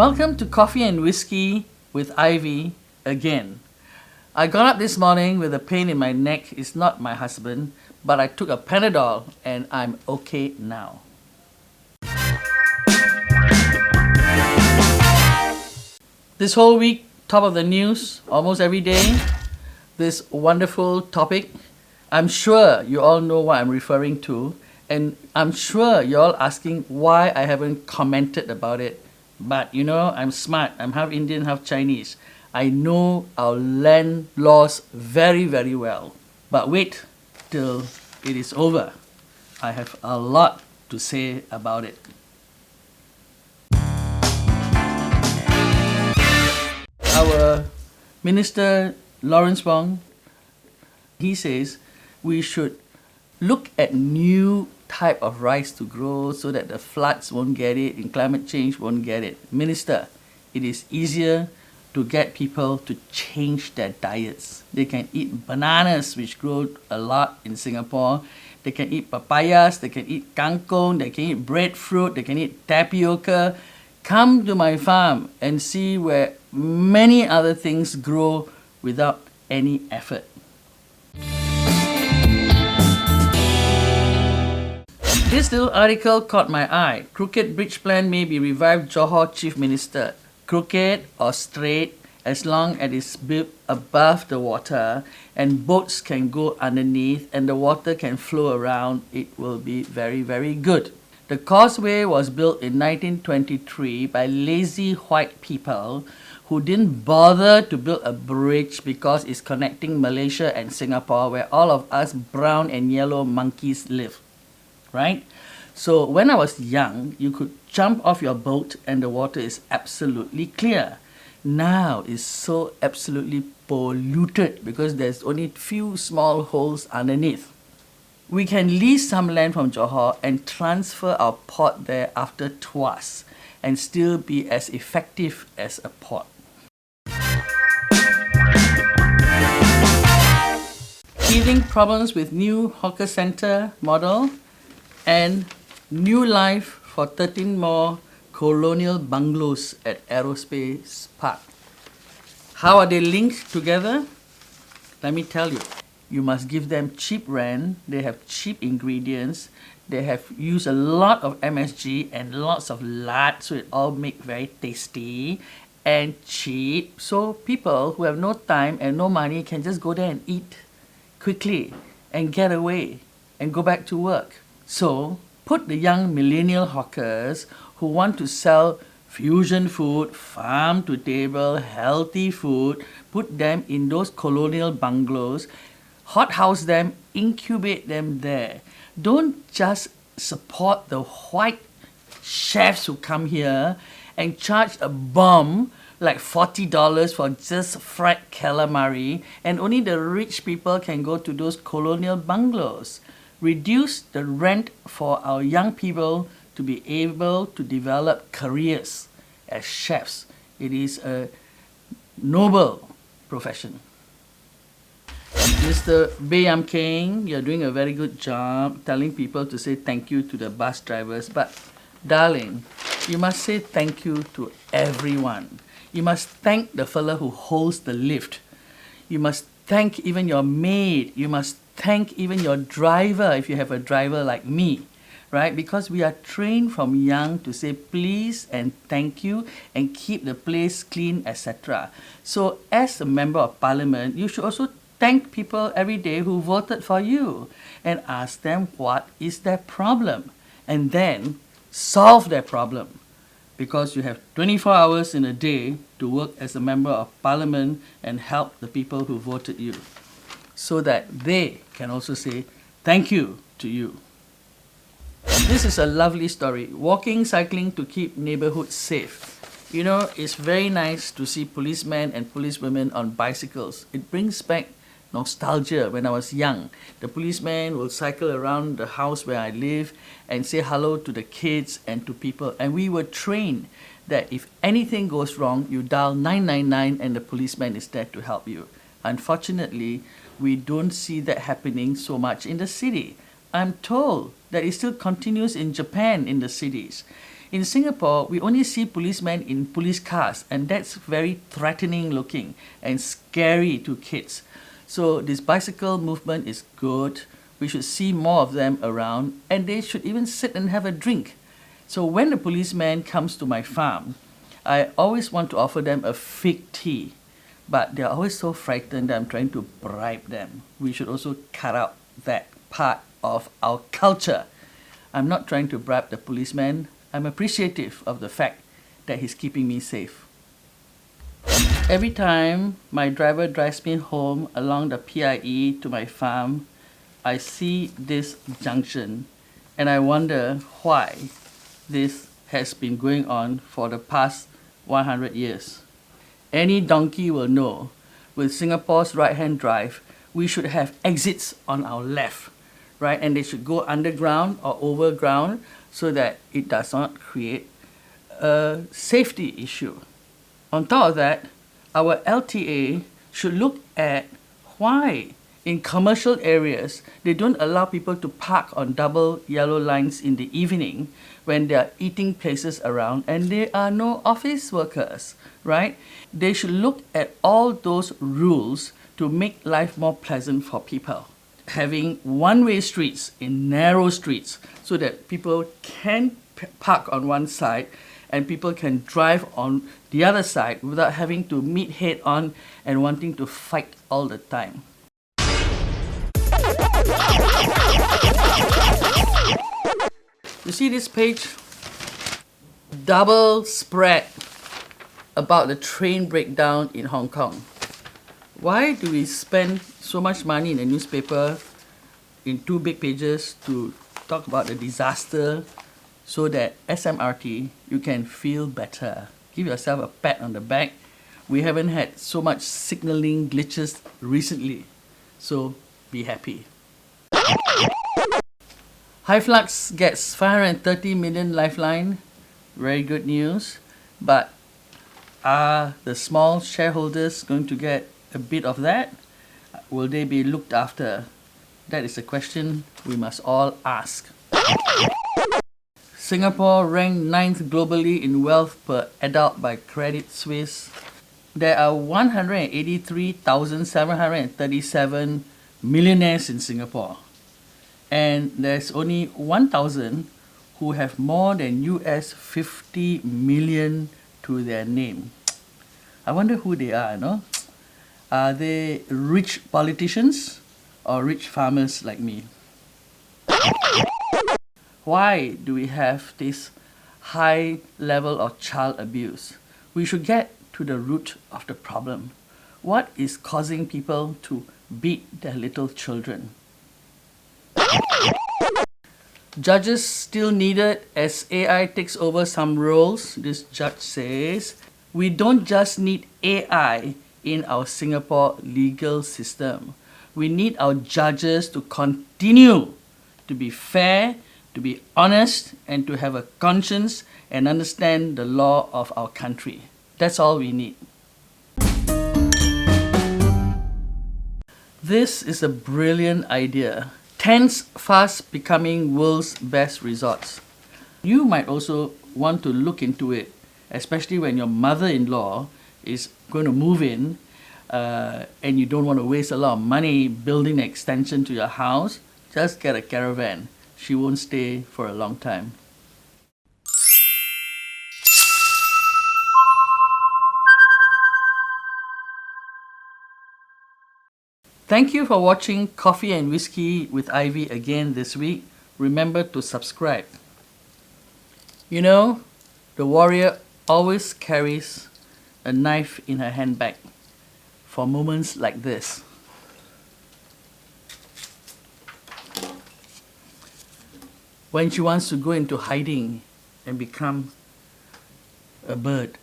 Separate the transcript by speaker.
Speaker 1: Welcome to Coffee and Whiskey with Ivy again. I got up this morning with a pain in my neck. It's not my husband, but I took a Panadol and I'm okay now. This whole week, top of the news, almost every day, this wonderful topic. I'm sure you all know what I'm referring to, and I'm sure you're all asking why I haven't commented about it. But you know, I'm smart. I'm half Indian, half Chinese. I know our land laws very, very well. But wait till it is over. I have a lot to say about it. Our Minister Lawrence Wong, he says we should look at new type of rice to grow so that the floods won't get it and climate change won't get it. Minister, it is easier to get people to change their diets. They can eat bananas, which grow a lot in Singapore. They can eat papayas, they can eat kangkong, they can eat breadfruit, they can eat tapioca. Come to my farm and see where many other things grow without any effort. This little article caught my eye. Crooked bridge plan may be revived, Johor Chief Minister. Crooked or straight, as long as it's built above the water and boats can go underneath and the water can flow around, it will be very, very good. The causeway was built in 1923 by lazy white people who didn't bother to build a bridge because it's connecting Malaysia and Singapore, where all of us brown and yellow monkeys live. Right? So when I was young, you could jump off your boat and the water is absolutely clear. Now it's so absolutely polluted because there's only few small holes underneath. We can lease some land from Johor and transfer our port there after Tuas and still be as effective as a port. Teething problems with new hawker centre model and new life for 13 more Colonial Bungalows at Aerospace Park. How are they linked together? Let me tell you. You must give them cheap rent, they have cheap ingredients, they have used a lot of MSG and lots of lard, so it all makes very tasty and cheap. So people who have no time and no money can just go there and eat quickly and get away and go back to work. So put the young millennial hawkers who want to sell fusion food, farm to table, healthy food, put them in those Colonial Bungalows, hothouse them, incubate them there. Don't just support the white chefs who come here and charge a bomb like $40 for just fried calamari, and only the rich people can go to those Colonial Bungalows. Reduce the rent for our young people to be able to develop careers as chefs. It is a noble profession. Mr. Bae Keng, you're doing a very good job telling people to say thank you to the bus drivers. But darling, you must say thank you to everyone. You must thank the fella who holds the lift. You must thank even your maid. You must thank even your driver if you have a driver like me, right? Because we are trained from young to say please and thank you and keep the place clean, etc. So as a member of parliament, you should also thank people every day who voted for you and ask them what is their problem and then solve their problem, because you have 24 hours in a day to work as a member of parliament and help the people who voted you, so that they can also say thank you to you. This is a lovely story. Walking, cycling to keep neighborhoods safe. You know, it's very nice to see policemen and policewomen on bicycles. It brings back nostalgia when I was young. The policeman will cycle around the house where I live and say hello to the kids and to people. And we were trained that if anything goes wrong, you dial 999 and the policeman is there to help you. Unfortunately, we don't see that happening so much in the city. I'm told that it still continues in Japan in the cities. In Singapore, we only see policemen in police cars, and that's very threatening looking and scary to kids. So this bicycle movement is good. We should see more of them around, and they should even sit and have a drink. So when the policeman comes to my farm, I always want to offer them a fig tea, but they're always so frightened that I'm trying to bribe them. We should also cut out that part of our culture. I'm not trying to bribe the policeman. I'm appreciative of the fact that he's keeping me safe. Every time my driver drives me home along the PIE to my farm, I see this junction and I wonder why this has been going on for the past 100 years. Any donkey will know, with Singapore's right-hand drive, we should have exits on our left, right? And they should go underground or overground so that it does not create a safety issue. On top of that, our LTA should look at why in commercial areas they don't allow people to park on double yellow lines in the evening when there are eating places around and there are no office workers, right? They should look at all those rules to make life more pleasant for people. Having one-way streets in narrow streets so that people can park on one side and people can drive on the other side without having to meet head on and wanting to fight all the time. You see this page? Double spread about the train breakdown in Hong Kong. Why do we spend so much money in a newspaper in 2 big pages to talk about the disaster so that SMRT, you can feel better? Give yourself a pat on the back. We haven't had so much signaling glitches recently, so be happy. Hyflux gets 530 million lifeline. Very good news. But are the small shareholders going to get a bit of that? Will they be looked after? That is a question we must all ask. Singapore ranked 9th globally in wealth per adult by Credit Suisse. There are 183,737 millionaires in Singapore. And there's only 1,000 who have more than US 50 million to their name. I wonder who they are, no? Are they rich politicians or rich farmers like me? Why do we have this high level of child abuse? We should get to the root of the problem. What is causing people to beat their little children? Judges still needed as AI takes over some roles, this judge says. We don't just need AI in our Singapore legal system. We need our judges to continue to be fair, to be honest, and to have a conscience and understand the law of our country. That's all we need. This is a brilliant idea. Tents fast becoming world's best resorts. You might also want to look into it, especially when your mother-in-law is going to move in and you don't want to waste a lot of money building an extension to your house. Just get a caravan. She won't stay for a long time. Thank you for watching Coffee and Whiskey with Ivy again this week. Remember to subscribe. You know, the warrior always carries a knife in her handbag for moments like this. When she wants to go into hiding and become a bird.